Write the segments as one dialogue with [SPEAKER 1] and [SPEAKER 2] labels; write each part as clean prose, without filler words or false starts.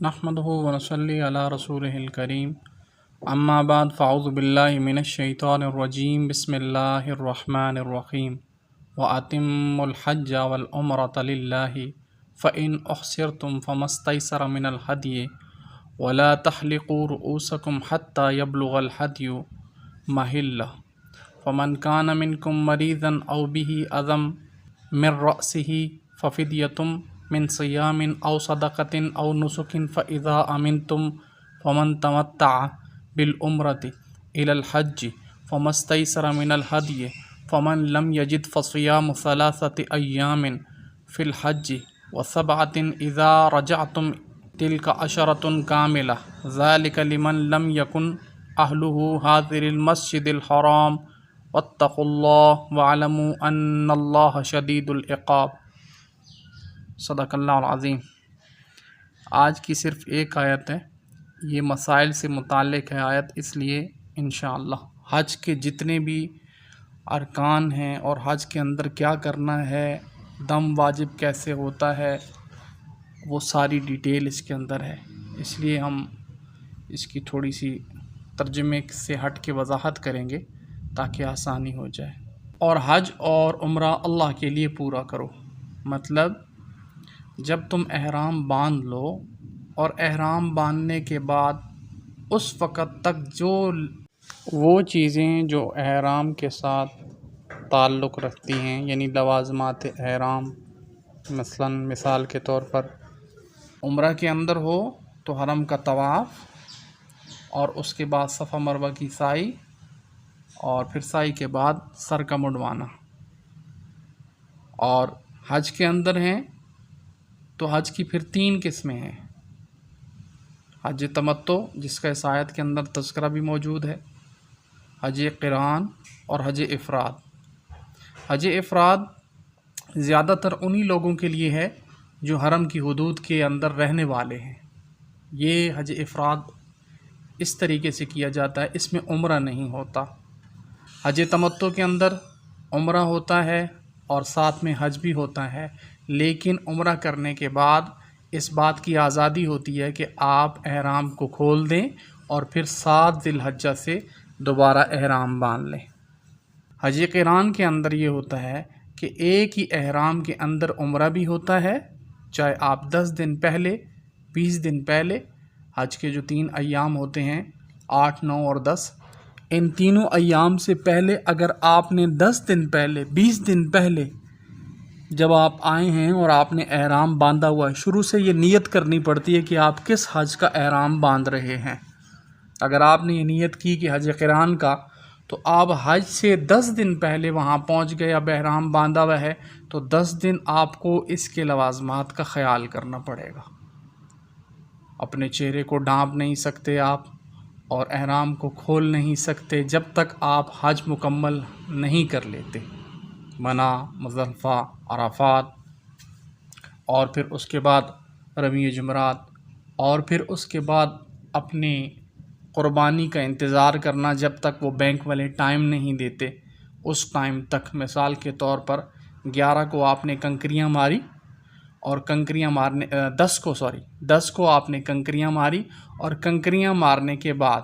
[SPEAKER 1] نحمده ونصلي على رسوله الكريم اما بعد فاعوذ بالله من الشيطان الرجيم بسم الله الرحمن الرحيم وأتموا الحج والعمرة لله فإن أحصرتم فما استيسر من الهدي ولا تحلقوا رؤوسكم حتى يبلغ الهدي محله فمن كان منكم مريضا أو به أذى من رأسه ففدية من صيام أو صدقة أو نسك فإذا أمنتم فمن تمتع بالعمرة إلى الحج فما استيسر من الهدي فمن لم يجد فصيام 3 أيام في الحج و7 إذا رجعتم تلك 10 كاملة ذلك لمن لم يكن أهله حاضر المسجد الحرام واتقوا الله واعلموا ان اللہ شدید العقاب۔ صدق اللہ العظیم۔ آج کی صرف ایک آیت ہے، یہ مسائل سے متعلق ہے آیت، اس لیے انشاءاللہ حج کے جتنے بھی ارکان ہیں اور حج کے اندر کیا کرنا ہے، دم واجب کیسے ہوتا ہے، وہ ساری ڈیٹیل اس کے اندر ہے، اس لیے ہم اس کی تھوڑی سی ترجمے سے ہٹ کے وضاحت کریں گے تاکہ آسانی ہو جائے۔ اور حج اور عمرہ اللہ کے لیے پورا کرو، مطلب جب تم احرام باندھ لو اور احرام باندھنے کے بعد اس وقت تک جو وہ چیزیں جو احرام کے ساتھ تعلق رکھتی ہیں، یعنی لوازمات احرام، مثال کے طور پر عمرہ کے اندر ہو تو حرم کا طواف، اور اس کے بعد صفا مروہ کی سعی، اور پھر سعی کے بعد سر کا منڈوانا۔ اور حج کے اندر ہیں تو حج کی پھر 3 قسمیں ہیں۔ حج تمتع، جس کا اس آیت کے اندر تذکرہ بھی موجود ہے، حج قران اور حج افراد۔ حج افراد زیادہ تر انہی لوگوں کے لیے ہے جو حرم کی حدود کے اندر رہنے والے ہیں۔ یہ حج افراد اس طریقے سے کیا جاتا ہے، اس میں عمرہ نہیں ہوتا۔ حج تمتع کے اندر عمرہ ہوتا ہے اور ساتھ میں حج بھی ہوتا ہے، لیکن عمرہ کرنے کے بعد اس بات کی آزادی ہوتی ہے کہ آپ احرام کو کھول دیں اور پھر 7 ذی الحجہ سے دوبارہ احرام باندھ لیں۔ حج قران کے اندر یہ ہوتا ہے کہ ایک ہی احرام کے اندر عمرہ بھی ہوتا ہے، چاہے آپ 10 دن پہلے، 20 دن پہلے، حج کے جو 3 ایام ہوتے ہیں 8، 9 اور 10، ان تینوں ایام سے پہلے اگر آپ نے 10 دن پہلے، 20 دن پہلے جب آپ آئے ہیں اور آپ نے احرام باندھا ہوا ہے، شروع سے یہ نیت کرنی پڑتی ہے کہ آپ کس حج کا احرام باندھ رہے ہیں۔ اگر آپ نے یہ نیت کی کہ حج قران کا، تو آپ حج سے 10 دن پہلے وہاں پہنچ گئے، اب احرام باندھا ہوا ہے تو 10 دن آپ کو اس کے لوازمات کا خیال کرنا پڑے گا۔ اپنے چہرے کو ڈھانپ نہیں سکتے آپ، اور احرام کو کھول نہیں سکتے جب تک آپ حج مکمل نہیں کر لیتے، منی، مزدلفہ، عرفات، اور پھر اس کے بعد رمی جمرات، اور پھر اس کے بعد اپنی قربانی کا انتظار کرنا جب تک وہ بینک والے ٹائم نہیں دیتے، اس ٹائم تک۔ مثال کے طور پر 11 کو آپ نے کنکریاں ماری، اور کنکریاں مارنے 10 کو آپ نے کنکریاں ماری، اور کنکریاں مارنے کے بعد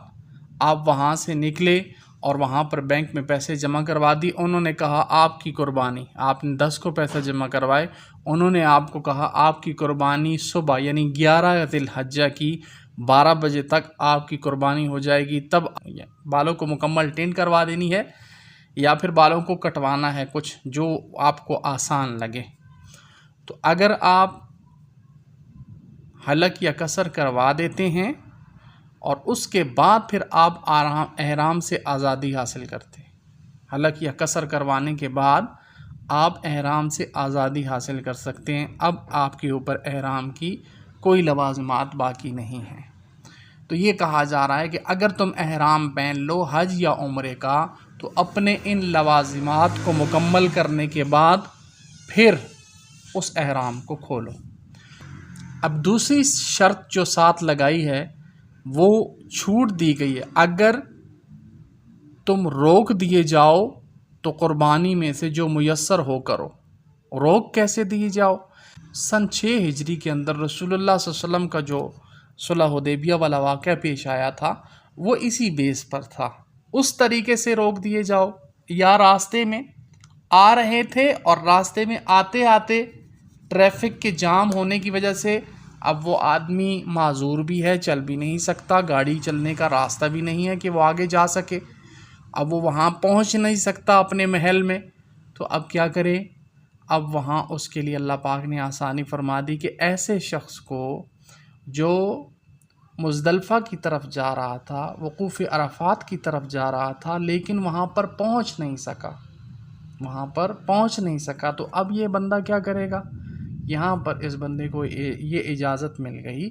[SPEAKER 1] آپ وہاں سے نکلے اور وہاں پر بینک میں پیسے جمع کروا دی۔ انہوں نے کہا آپ کی قربانی، آپ نے 10 کو پیسے جمع کروائے، انہوں نے آپ کو کہا آپ کی قربانی صبح یعنی 11 ذی الحجہ کی 12 بجے تک آپ کی قربانی ہو جائے گی، تب بالوں کو مکمل ٹین کروا دینی ہے یا پھر بالوں کو کٹوانا ہے، کچھ جو آپ کو آسان لگے۔ تو اگر آپ حلق یا قصر کروا دیتے ہیں اور اس کے بعد پھر آپ احرام سے آزادی حاصل کرتے ہیں، حلق یا قصر کروانے کے بعد آپ احرام سے آزادی حاصل کر سکتے ہیں، اب آپ کے اوپر احرام کی کوئی لوازمات باقی نہیں ہیں۔ تو یہ کہا جا رہا ہے کہ اگر تم احرام پہن لو حج یا عمرے کا، تو اپنے ان لوازمات کو مکمل کرنے کے بعد پھر اس احرام کو کھولو۔ اب دوسری شرط جو ساتھ لگائی ہے وہ چھوٹ دی گئی ہے، اگر تم روک دیے جاؤ تو قربانی میں سے جو میسر ہو کرو۔ روک کیسے دی جاؤ؟ سن 6 ہجری کے اندر رسول اللہ صلی اللہ علیہ وسلم کا جو صلح حدیبیہ والا واقعہ پیش آیا تھا وہ اسی بیس پر تھا. اس طریقے سے روک دیے جاؤ، یا راستے میں آ رہے تھے اور راستے میں آتے آتے ٹریفک کے جام ہونے کی وجہ سے اب وہ آدمی معذور بھی ہے، چل بھی نہیں سکتا، گاڑی چلنے کا راستہ بھی نہیں ہے کہ وہ آگے جا سکے، اب وہ وہاں پہنچ نہیں سکتا اپنے محل میں، تو اب کیا کرے؟ اب وہاں اس کے لیے اللہ پاک نے آسانی فرما دی کہ ایسے شخص کو جو مزدلفہ کی طرف جا رہا تھا، وقوف عرفات کی طرف جا رہا تھا، لیکن وہاں پر پہنچ نہیں سکا، تو اب یہ بندہ کیا کرے گا؟ یہاں پر اس بندے کو یہ اجازت مل گئی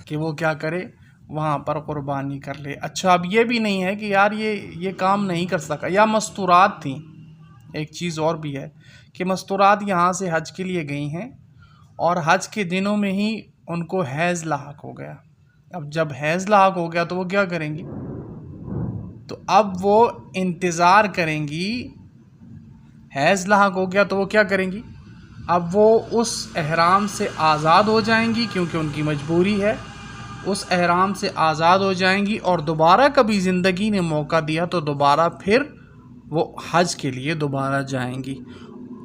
[SPEAKER 1] کہ وہ کیا کرے؟ وہاں پر قربانی کر لے. اچھا، اب یہ بھی نہیں ہے کہ یار یہ کام نہیں کر سکا، یا مستورات تھیں. ایک چیز اور بھی ہے کہ مستورات یہاں سے حج کے لیے گئی ہیں اور حج کے دنوں میں ہی ان کو حیض لاحق ہو گیا. اب جب حیض لاحق ہو گیا تو وہ کیا کریں گی؟ تو اب وہ انتظار کریں گی. حیض لاحق ہو گیا تو وہ کیا کریں گی؟ اب وہ اس احرام سے آزاد ہو جائیں گی، کیونکہ ان کی مجبوری ہے. اس احرام سے آزاد ہو جائیں گی اور دوبارہ کبھی زندگی نے موقع دیا تو دوبارہ پھر وہ حج کے لیے دوبارہ جائیں گی،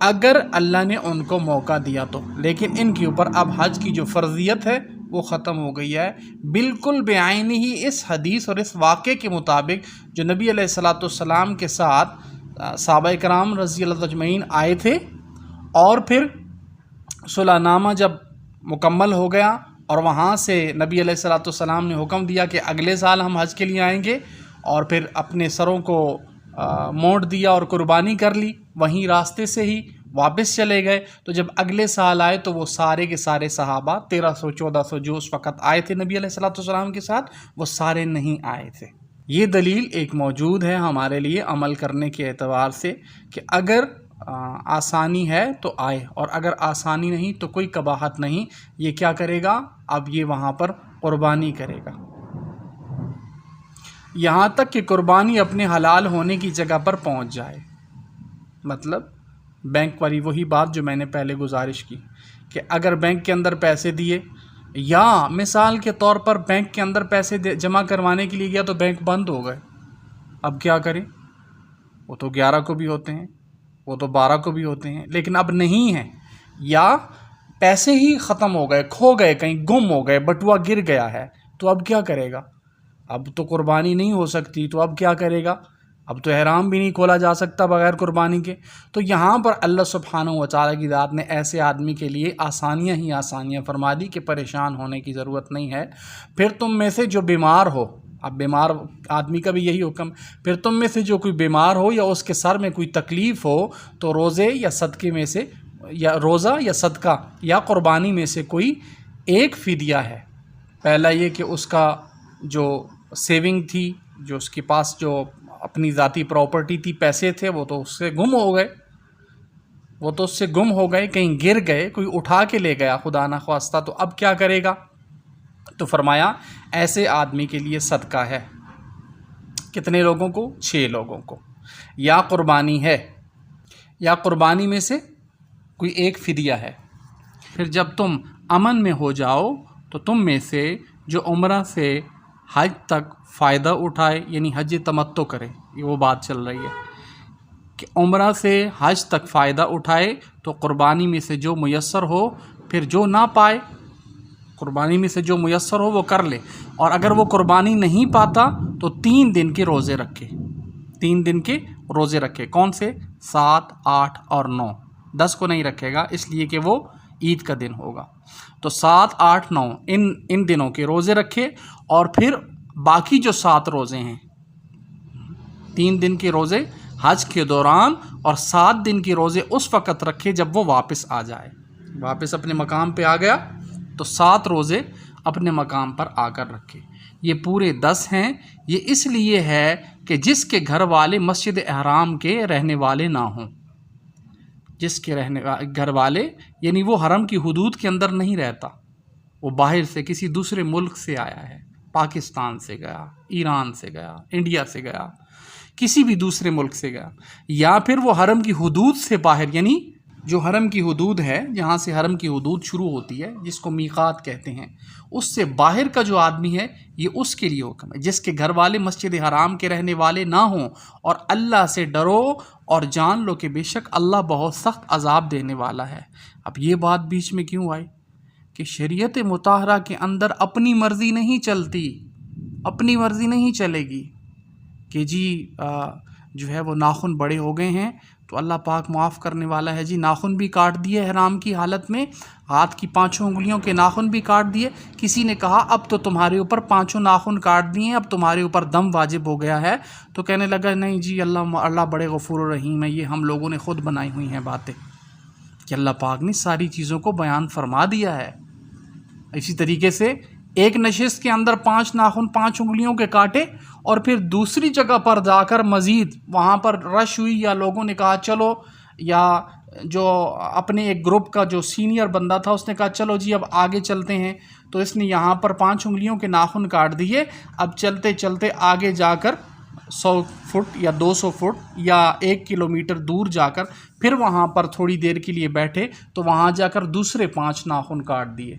[SPEAKER 1] اگر اللہ نے ان کو موقع دیا تو. لیکن ان کے اوپر اب حج کی جو فرضیت ہے وہ ختم ہو گئی ہے، بالکل بعین ہی اس حدیث اور اس واقعے کے مطابق جو نبی علیہ الصلاۃ والسلام کے ساتھ صحابہ کرام رضی اللہ اجمعین آئے تھے، اور پھر صلح نامہ جب مکمل ہو گیا اور وہاں سے نبی علیہ الصلاۃ والسلام نے حکم دیا کہ اگلے سال ہم حج کے لیے آئیں گے، اور پھر اپنے سروں کو موڑ دیا اور قربانی کر لی، وہیں راستے سے ہی واپس چلے گئے. تو جب اگلے سال آئے تو وہ سارے کے سارے صحابہ 1300-1400 جو اس وقت آئے تھے نبی علیہ الصلاۃ والسلام کے ساتھ، وہ سارے نہیں آئے تھے. یہ دلیل ایک موجود ہے ہمارے لیے عمل کرنے کے اعتبار سے کہ اگر آسانی ہے تو آئے، اور اگر آسانی نہیں تو کوئی قباحت نہیں. یہ کیا کرے گا؟ اب یہ وہاں پر قربانی کرے گا، یہاں تک کہ قربانی اپنے حلال ہونے کی جگہ پر پہنچ جائے. مطلب بینک والی وہی بات جو میں نے پہلے گزارش کی کہ اگر بینک کے اندر پیسے دیے، یا مثال کے طور پر بینک کے اندر پیسے جمع کروانے کے لیے گیا تو بینک بند ہو گئے، اب کیا کریں؟ وہ تو 11 کو بھی ہوتے ہیں، وہ تو 12 کو بھی ہوتے ہیں، لیکن اب نہیں ہیں، یا پیسے ہی ختم ہو گئے، کھو گئے، کہیں گم ہو گئے، بٹوا گر گیا ہے، تو اب کیا کرے گا؟ اب تو قربانی نہیں ہو سکتی، تو اب کیا کرے گا؟ اب تو احرام بھی نہیں کھولا جا سکتا بغیر قربانی کے. تو یہاں پر اللہ سبحانہ و تعالیٰ کی ذات نے ایسے آدمی کے لیے آسانیاں ہی آسانیاں فرما دی کہ پریشان ہونے کی ضرورت نہیں ہے. پھر تم میں سے جو بیمار ہو، اب بیمار آدمی کا بھی یہی حکم، پھر تم میں سے جو کوئی بیمار ہو یا اس کے سر میں کوئی تکلیف ہو تو روزے یا صدقے میں سے، یا روزہ یا صدقہ یا قربانی میں سے کوئی ایک فدیہ ہے. پہلا یہ کہ اس کا جو سیونگ تھی، جو اس کے پاس جو اپنی ذاتی پراپرٹی تھی، پیسے تھے، وہ تو اس سے گم ہو گئے، کہیں گر گئے، کوئی اٹھا کے لے گیا خدا نخواستہ، تو اب کیا کرے گا؟ تو فرمایا ایسے آدمی کے لیے صدقہ ہے. کتنے لوگوں کو؟ 6 لوگوں کو. یا قربانی ہے، یا قربانی میں سے کوئی ایک فدیہ ہے. پھر جب تم امن میں ہو جاؤ تو تم میں سے جو عمرہ سے حج تک فائدہ اٹھائے، یعنی حج تمتع کرے، یہ وہ بات چل رہی ہے کہ عمرہ سے حج تک فائدہ اٹھائے تو قربانی میں سے جو میسر ہو، پھر جو نہ پائے قربانی میں سے جو میسر ہو وہ کر لے. اور اگر وہ قربانی نہیں پاتا تو 3 دن کے روزے رکھے. 3 دن کے روزے رکھے. کون سے؟ 7، 8 اور 9. 10 کو نہیں رکھے گا اس لیے کہ وہ عید کا دن ہوگا. تو 7، 8، 9 ان دنوں کے روزے رکھے، اور پھر باقی جو 7 روزے ہیں، 3 دن کے روزے حج کے دوران اور 7 دن کے روزے اس وقت رکھے جب وہ واپس آ جائے. واپس اپنے مقام پہ آ گیا تو 7 روزے اپنے مقام پر آ کر رکھے. یہ پورے 10 ہیں. یہ اس لیے ہے کہ جس کے گھر والے مسجد احرام کے رہنے والے نہ ہوں. جس کے گھر والے یعنی وہ حرم کی حدود کے اندر نہیں رہتا، وہ باہر سے کسی دوسرے ملک سے آیا ہے، پاکستان سے گیا، ایران سے گیا، انڈیا سے گیا، کسی بھی دوسرے ملک سے گیا، یا پھر وہ حرم کی حدود سے باہر یعنی جو حرم کی حدود ہے، جہاں سے حرم کی حدود شروع ہوتی ہے، جس کو میقات کہتے ہیں، اس سے باہر کا جو آدمی ہے یہ اس کے لیے حکم ہے، جس کے گھر والے مسجد حرام کے رہنے والے نہ ہوں، اور اللہ سے ڈرو اور جان لو کہ بے شک اللہ بہت سخت عذاب دینے والا ہے۔ اب یہ بات بیچ میں کیوں آئی کہ شریعت مطہرہ کے اندر اپنی مرضی نہیں چلتی، اپنی مرضی نہیں چلے گی کہ جی جو ہے وہ ناخن بڑے ہو گئے ہیں تو اللہ پاک معاف کرنے والا ہے، جی ناخن بھی کاٹ دیے احرام کی حالت میں، ہاتھ کی 5 انگلیوں کے ناخن بھی کاٹ دیے۔ کسی نے کہا اب تو تمہارے اوپر 5 ناخن کاٹ دیے، اب تمہارے اوپر دم واجب ہو گیا ہے، تو کہنے لگا نہیں جی اللہ بڑے غفور و رحیم ہے، یہ ہم لوگوں نے خود بنائی ہوئی ہیں باتیں، کہ اللہ پاک نے ساری چیزوں کو بیان فرما دیا ہے۔ اسی طریقے سے ایک نشست کے اندر 5 ناخن 5 انگلیوں کے کاٹے، اور پھر دوسری جگہ پر جا کر مزید وہاں پر رش ہوئی، یا لوگوں نے کہا چلو، یا جو اپنے ایک گروپ کا جو سینئر بندہ تھا اس نے کہا چلو جی اب آگے چلتے ہیں، تو اس نے یہاں پر 5 انگلیوں کے ناخن کاٹ دیے۔ اب چلتے چلتے آگے جا کر 100 فٹ یا 200 فٹ یا 1 کلومیٹر دور جا کر پھر وہاں پر تھوڑی دیر کے لیے بیٹھے، تو وہاں جا کر دوسرے 5 ناخن کاٹ دیے۔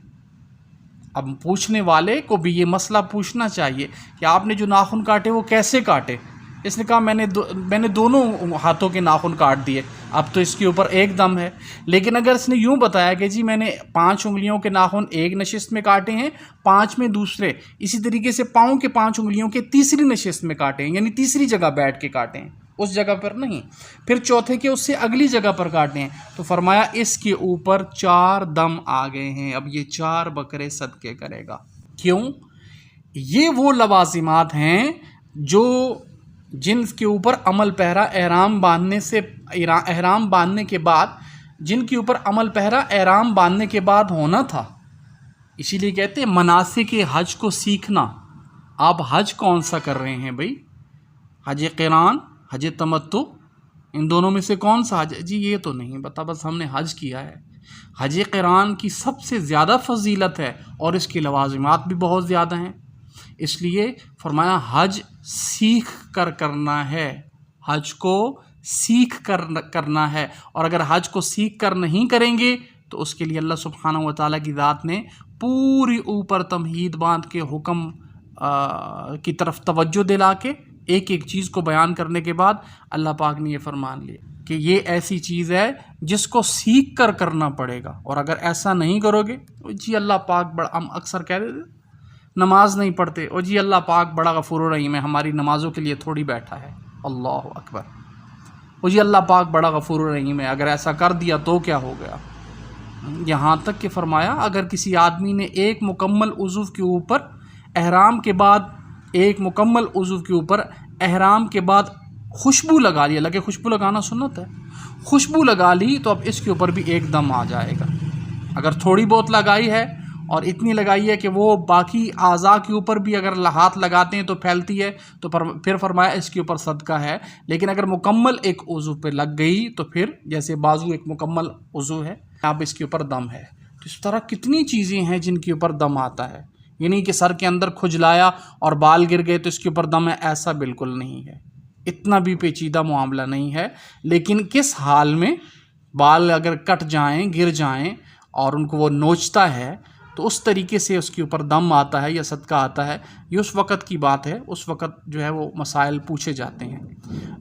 [SPEAKER 1] اب پوچھنے والے کو بھی یہ مسئلہ پوچھنا چاہیے کہ آپ نے جو ناخن کاٹے وہ کیسے کاٹے؟ اس نے کہا میں نے دونوں ہاتھوں کے ناخن کاٹ دیے، اب تو اس کے اوپر ایک دم ہے۔ لیکن اگر اس نے یوں بتایا کہ جی میں نے 5 انگلیوں کے ناخن ایک نشست میں کاٹے ہیں، 5 میں دوسرے، اسی طریقے سے پاؤں کے 5 انگلیوں کے تیسری نشست میں کاٹے ہیں، یعنی تیسری جگہ بیٹھ کے کاٹے ہیں، اس جگہ پر نہیں، پھر چوتھے کے اس سے اگلی جگہ پر کاٹے ہیں، تو فرمایا اس کے اوپر 4 دم آ گئے ہیں، اب یہ 4 بکرے صدقے کرے گا۔ کیوں؟ یہ وہ لوازمات ہیں جن کے اوپر عمل پیرا احرام باندھنے کے بعد، جن کے اوپر عمل پیرا احرام باندھنے کے بعد ہونا تھا۔ اسی لیے کہتے ہیں مناسک حج کو سیکھنا۔ آپ حج کون سا کر رہے ہیں بھائی؟ حج قران، حج تمتع، ان دونوں میں سے کون سا حج؟ جی یہ تو نہیں بتا، بس ہم نے حج کیا ہے۔ حج قران کی سب سے زیادہ فضیلت ہے اور اس کی لوازمات بھی بہت زیادہ ہیں، اس لیے فرمایا حج سیکھ کر کرنا ہے، حج کو سیکھ کر کرنا ہے، اور اگر حج کو سیکھ کر نہیں کریں گے تو اس کے لیے اللہ سبحانہ و تعالیٰ کی ذات نے پوری اوپر تمہید باندھ کے حکم کی طرف توجہ دلا کے ایک ایک چیز کو بیان کرنے کے بعد اللہ پاک نے یہ فرمان لیا کہ یہ ایسی چیز ہے جس کو سیکھ کر کرنا پڑے گا، اور اگر ایسا نہیں کرو گے جی اللہ پاک بڑا، ہم اکثر کہہ دیتے نماز نہیں پڑھتے، اور جی اللہ پاک بڑا غفور و رحیم ہے، ہماری نمازوں کے لیے تھوڑی بیٹھا ہے، اللہ اکبر، اور جی اللہ پاک بڑا غفور و رحیم ہے، اگر ایسا کر دیا تو کیا ہو گیا؟ یہاں تک کہ فرمایا اگر کسی آدمی نے ایک مکمل عضو کے اوپر احرام کے بعد، ایک مکمل عضو کے اوپر احرام کے بعد خوشبو لگا لی، لگے خوشبو لگانا سنت ہے، خوشبو لگا لی تو اب اس کے اوپر بھی ایک دم آ جائے گا۔ اگر تھوڑی بہت لگائی ہے اور اتنی لگائی ہے کہ وہ باقی اعضاء کے اوپر بھی اگر ہاتھ لگاتے ہیں تو پھیلتی ہے، تو پھر فرمایا اس کے اوپر صدقہ ہے۔ لیکن اگر مکمل ایک عضو پہ لگ گئی تو پھر جیسے بازو ایک مکمل عضو ہے، اب اس کے اوپر دم ہے۔ تو اس طرح کتنی چیزیں ہیں جن کے اوپر دم آتا ہے، یعنی کہ سر کے اندر کھجلایا اور بال گر گئے تو اس کے اوپر دم ہے، ایسا بالکل نہیں ہے، اتنا بھی پیچیدہ معاملہ نہیں ہے۔ لیکن کس حال میں بال اگر کٹ جائیں، گر جائیں اور ان کو وہ نوچتا ہے تو اس طریقے سے اس کے اوپر دم آتا ہے یا صدقہ آتا ہے، یہ اس وقت کی بات ہے، اس وقت جو ہے وہ مسائل پوچھے جاتے ہیں۔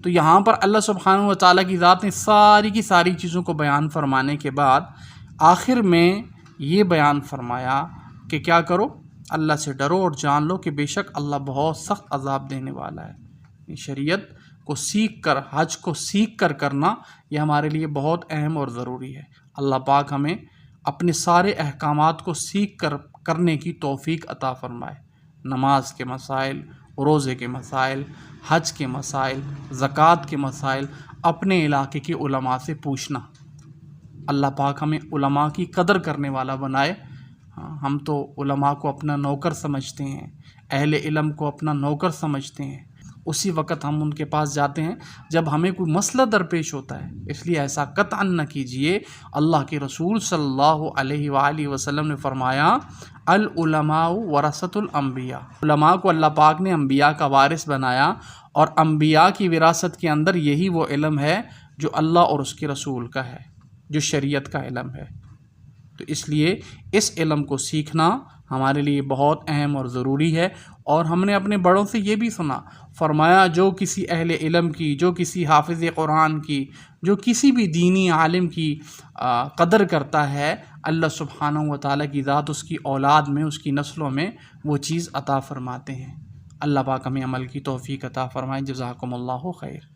[SPEAKER 1] تو یہاں پر اللہ سبحانہ و تعالیٰ کی ذات نے ساری کی ساری چیزوں کو بیان فرمانے کے بعد آخر میں یہ بیان فرمایا کہ کیا کرو؟ اللہ سے ڈرو اور جان لو کہ بے شک اللہ بہت سخت عذاب دینے والا ہے۔ شریعت کو سیکھ کر، حج کو سیکھ کر کرنا یہ ہمارے لیے بہت اہم اور ضروری ہے۔ اللہ پاک ہمیں اپنے سارے احکامات کو سیکھ کر کرنے کی توفیق عطا فرمائے۔ نماز کے مسائل، روزے کے مسائل، حج کے مسائل، زکوٰۃ کے مسائل اپنے علاقے کے علماء سے پوچھنا۔ اللہ پاک ہمیں علماء کی قدر کرنے والا بنائے۔ ہم تو علماء کو اپنا نوکر سمجھتے ہیں، اہل علم کو اپنا نوکر سمجھتے ہیں، اسی وقت ہم ان کے پاس جاتے ہیں جب ہمیں کوئی مسئلہ درپیش ہوتا ہے۔ اس لیے ایسا قطعا نہ کیجئے۔ اللہ کے رسول صلی اللہ علیہ وآلہ وسلم نے فرمایا العلماء ورثۃ الانبیاء، علماء کو اللہ پاک نے انبیاء کا وارث بنایا، اور انبیاء کی وراثت کے اندر یہی وہ علم ہے جو اللہ اور اس کے رسول کا ہے۔ جو شریعت کا علم ہے۔ تو اس لیے اس علم کو سیکھنا ہمارے لیے بہت اہم اور ضروری ہے۔ اور ہم نے اپنے بڑوں سے یہ بھی سنا، فرمایا جو کسی اہل علم کی، جو کسی حافظ قرآن کی، جو کسی بھی دینی عالم کی قدر کرتا ہے، اللہ سبحانہ و تعالیٰ کی ذات اس کی اولاد میں، اس کی نسلوں میں وہ چیز عطا فرماتے ہیں۔ اللہ پاک ہمیں عمل کی توفیق عطا فرمائے۔ جزاکم اللہ خیر۔